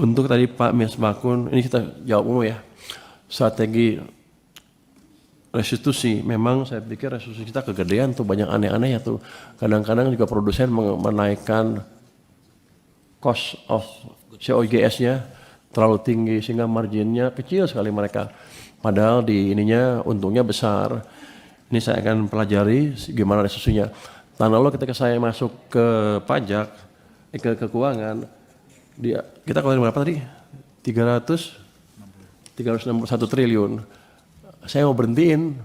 Untuk tadi Pak Misbakun, ini kita jawab umum ya. Strategi restitusi, memang saya pikir restitusi kita kegedean tuh, banyak aneh-aneh ya tuh. Kadang-kadang juga produsen menaikkan cost of COGS-nya terlalu tinggi sehingga marginnya kecil sekali mereka. Padahal di ininya untungnya besar. Ini saya akan pelajari gimana restitusinya. Tahun lalu ketika saya masuk ke pajak, ke keuangan, kita keluarin berapa tadi? 361 triliun. Saya mau berhentiin.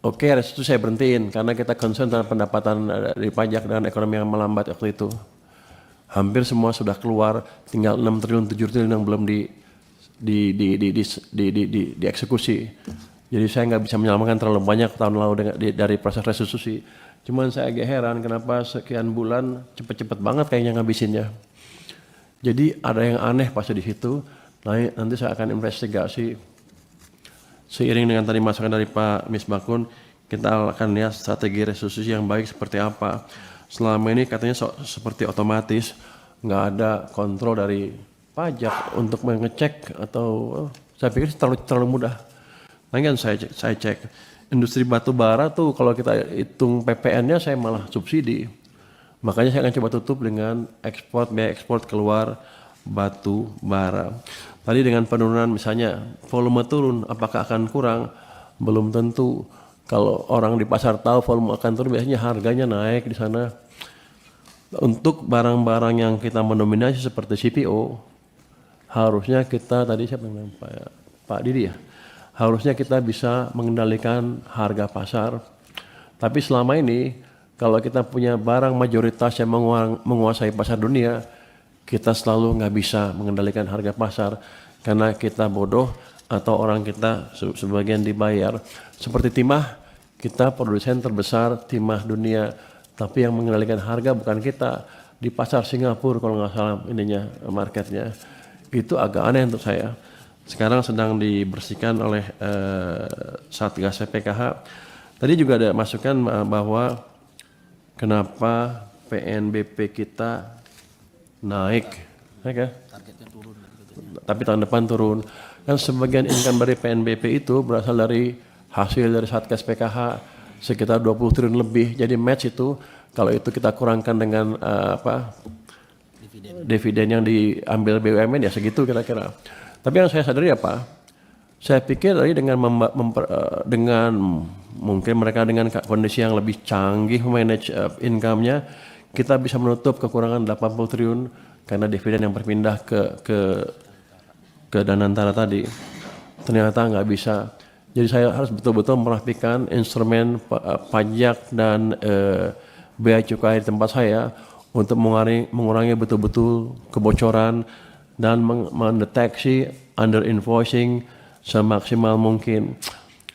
Oke, restitusi saya berhentiin karena kita concern dengan pendapatan dari pajak dan ekonomi yang melambat waktu itu. Hampir semua sudah keluar, tinggal 6 triliun, 7 triliun yang belum dieksekusi. Jadi saya nggak bisa menyelamatkan terlalu banyak tahun lalu dari proses restitusi. Cuman saya agak heran kenapa sekian bulan cepet-cepet banget kayaknya ngabisinnya. Jadi ada yang aneh pasti di situ. Nanti saya akan investigasi. Seiring dengan tadi masukan dari Pak Misbakun, kita akan lihat strategi restitusi yang baik seperti apa. Selama ini katanya seperti otomatis, nggak ada kontrol dari pajak untuk mengecek atau saya pikir terlalu mudah. Nanti kan saya cek industri batu bara tuh kalau kita hitung PPN-nya saya malah subsidi. Makanya saya akan coba tutup dengan biaya ekspor keluar batu bara. Tadi dengan penurunan misalnya volume turun, apakah akan kurang? Belum tentu. Kalau orang di pasar tahu volume akan turun, biasanya harganya naik di sana. Untuk barang-barang yang kita mendominasi seperti CPO, harusnya kita tadi siapa yang Pak Didi ya, harusnya kita bisa mengendalikan harga pasar. Tapi selama ini kalau kita punya barang mayoritas yang menguasai pasar dunia, kita selalu nggak bisa mengendalikan harga pasar karena kita bodoh atau orang kita sebagian dibayar. Seperti timah, kita produsen terbesar timah dunia, tapi yang mengendalikan harga bukan kita. Di pasar Singapura kalau nggak salah ininya marketnya. Itu agak aneh untuk saya. Sekarang sedang dibersihkan oleh Satgas PKH. Tadi juga ada masukan bahwa kenapa PNBP kita naik ya? Tapi tahun depan turun. Dan sebagian income dari PNBP itu berasal dari hasil dari Satgas PKH sekitar 20 triliun lebih. Jadi match itu kalau itu kita kurangkan dengan dividen yang diambil BUMN ya segitu kira-kira. Tapi yang saya sadari apa? Saya pikir tadi dengan mungkin mereka dengan kondisi yang lebih canggih manage income-nya, kita bisa menutup kekurangan 80 triliun karena dividen yang berpindah ke Danantara tadi. Ternyata nggak bisa. Jadi saya harus betul-betul merapikan instrumen pajak dan bea cukai di tempat saya untuk mengurangi betul-betul kebocoran dan mendeteksi under invoicing semaksimal mungkin.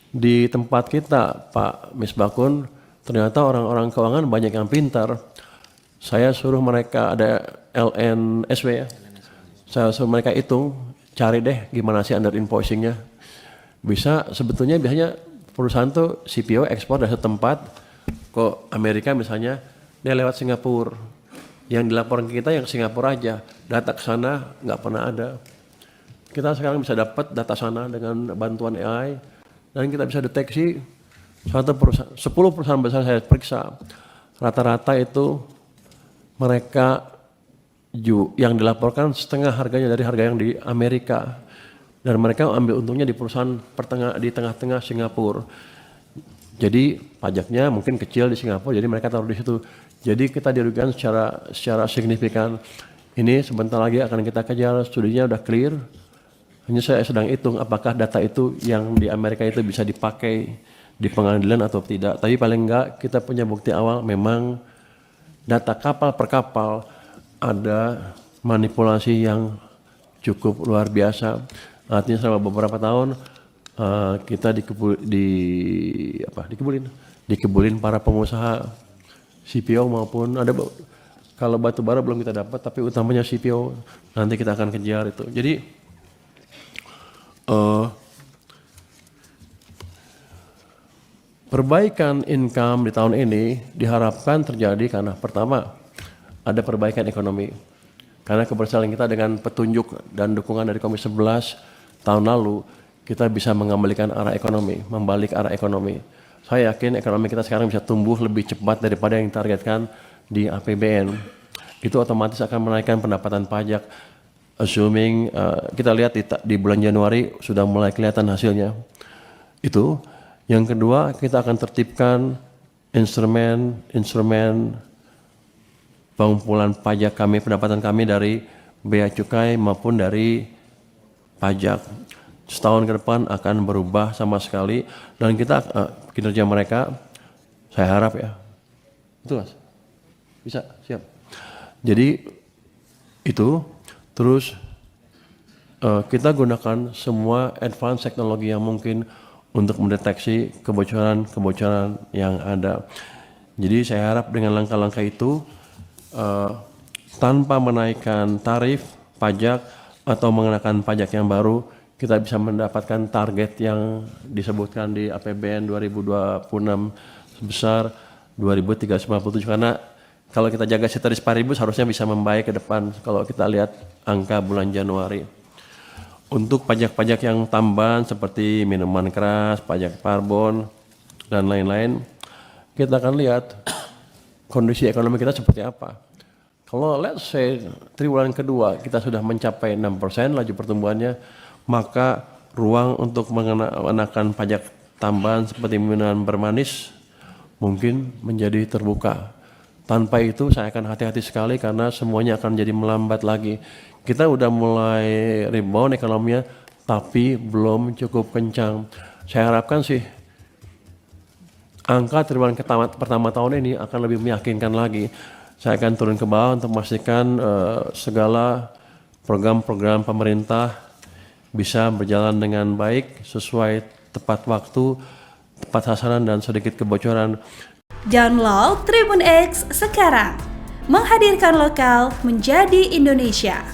Di tempat kita, Pak Misbakun, ternyata orang-orang keuangan banyak yang pintar. Saya suruh mereka ada LNSW ya. Saya suruh mereka hitung, cari deh gimana sih under invoicingnya. Biasanya perusahaan tuh CPO ekspor dari setempat ke Amerika misalnya, dia lewat Singapura. Yang dilaporkan ke kita yang Singapura aja, data ke sana nggak pernah ada. Kita sekarang bisa dapat data sana dengan bantuan AI dan kita bisa deteksi 10 perusahaan besar saya periksa. Rata-rata itu mereka yang dilaporkan setengah harganya dari harga yang di Amerika. Dan mereka ambil untungnya di perusahaan di tengah-tengah Singapura. Jadi pajaknya mungkin kecil di Singapura, jadi mereka taruh di situ. Jadi kita dirugikan secara signifikan. Ini sebentar lagi akan kita kejar, studinya udah clear. Hanya saya sedang hitung apakah data itu yang di Amerika itu bisa dipakai di pengadilan atau tidak. Tapi paling enggak kita punya bukti awal memang data kapal per kapal ada manipulasi yang cukup luar biasa. Artinya selama beberapa tahun kita dikebulin para pengusaha CPO maupun ada kalau batu bara belum kita dapat, tapi utamanya CPO nanti kita akan kejar itu. Jadi perbaikan income di tahun ini diharapkan terjadi karena pertama ada perbaikan ekonomi. Karena keberhasilan kita dengan petunjuk dan dukungan dari Komisi 11 tahun lalu, kita bisa mengembalikan arah ekonomi, membalik arah ekonomi. Saya yakin ekonomi kita sekarang bisa tumbuh lebih cepat daripada yang ditargetkan di APBN. Itu otomatis akan menaikkan pendapatan pajak. Assuming kita lihat di bulan Januari sudah mulai kelihatan hasilnya. Itu. Yang kedua, kita akan tertibkan instrumen pengumpulan pajak kami, pendapatan kami dari bea cukai maupun dari pajak. Setahun ke depan akan berubah sama sekali dan kita kinerja mereka, saya harap ya, itu Mas, bisa, siap. Jadi itu, terus kita gunakan semua advance teknologi yang mungkin untuk mendeteksi kebocoran-kebocoran yang ada. Jadi saya harap dengan langkah-langkah itu, tanpa menaikkan tarif pajak atau mengenakan pajak yang baru, kita bisa mendapatkan target yang disebutkan di APBN 2026 sebesar 2.397. Karena kalau kita jaga ceteris paribus harusnya bisa membaik ke depan kalau kita lihat angka bulan Januari. Untuk pajak-pajak yang tambahan seperti minuman keras, pajak karbon, dan lain-lain, kita akan lihat kondisi ekonomi kita seperti apa. Kalau let's say triwulan kedua kita sudah mencapai 6% laju pertumbuhannya, maka ruang untuk mengenakan pajak tambahan seperti minuman bermanis mungkin menjadi terbuka. Tanpa itu saya akan hati-hati sekali karena semuanya akan jadi melambat lagi. Kita udah mulai rebound ekonominya, tapi belum cukup kencang. Saya harapkan sih angka triwulan pertama tahun ini akan lebih meyakinkan lagi. Saya akan turun ke bawah untuk memastikan segala program-program pemerintah bisa berjalan dengan baik, sesuai tepat waktu, tepat sasaran, dan sedikit kebocoran. Download Tribun X sekarang, menghadirkan lokal menjadi Indonesia.